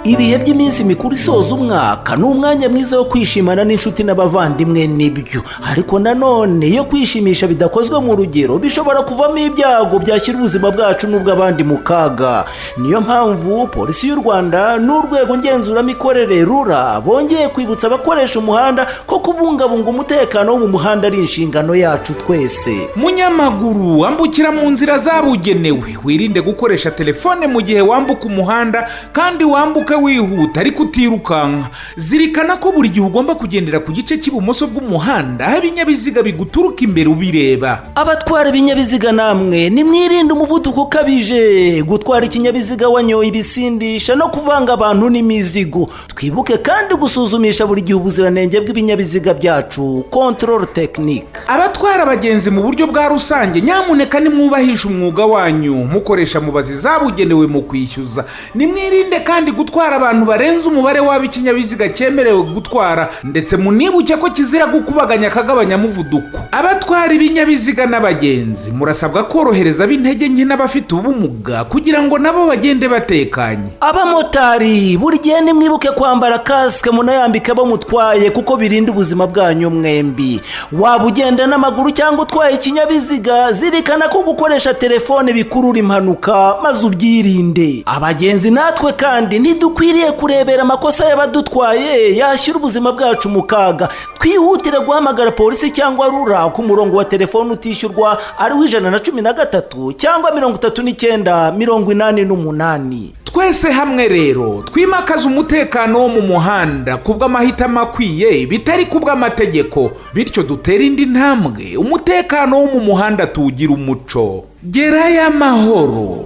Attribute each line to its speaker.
Speaker 1: ibihe by'iminsi mikuru isoza umwaka ni umwanya mwiza wo kwishimana n'inshuti n'abavandimwe nibyo, ariko nanone iyo kwishimisha bidakozwe mu rugero bishobora kuvamo ibyago byashyira ubuzima bwacu n'ubw'abandi mu kaga. Niyo mpamvu Polisi y'u Rwanda n'urwego ngenzuramikorere RURA bongeye kwibutsa abakoresha umuhanda ko kubungabunga umutekano wo mu muhanda ari inshingano yacu twese.
Speaker 2: Munyamaguru, ambukira mu nzira zabugenewe, wirinde gukoresha telefone mu gihe wambuka umuhanda kandi wambuka wihuta ariko utirukanka. Zirikana ko buri gihe ugomba kugendera ku gice cy'ibumoso bw'umuhanda aho ibinyabiziga biguturuka imbere ubireba.
Speaker 1: Abatwara ibinyabiziga namwe nimwirinde umuvuduko ukabije, gutwara ikinyabiziga wanyoye ibisindisha no kuvanga abantu n'imizigo. Twibuke kandi gusuzumisha buri gihe ubuziranenge bw'ibinyabiziga byacu, control technique.
Speaker 2: Abatwara abagenzi mu buryo bwa rusange, nyamuneka nimwubahisha umwuga wanyu mukoresha mubazi zabugenewe mu kwishyuza. Nimwirinde kandi gutwara abantu barenze umubare w'abikinyabiziga cyemerewe gutwara, ndetse munibuke ko kizira gukubaganya akagabanya muvuduko. Abatwara ibinyabiziga n'abagenzi murasabwa korohereza ab'intege nke n'abafite ubumuga kugira ngo nabo bagende batekanye.
Speaker 1: Abamotari, buri gihe nimwibuke kwambara kasike munayambike abo mutwaye kuko birinda ubuzima bwanyu mwembi. Waba ugenda n'amaguru cyangwa utwaye ikinyabiziga, zirikana ko gukoresha telefone bikurura impanuka maze ubyirinde. Abagenzi natwe kandi ntidukwiriye kurebera amakosa y'abadutwaye yashyira ubuzima bwacu mu kaga. Twihutire guhamagara polisi cyangwa RURA ku murongo wa telefone utishyurwa ari 113 cyangwa 3988.
Speaker 2: Twese hamwe rero twimakaza umutekano wo mu muhanda kubw'amahitamo akwiye bitari kubw'amategeko, bityo dutera indi ntambwe umutekano wo mu muhanda tuwugira umuco. Gerayo amahoro.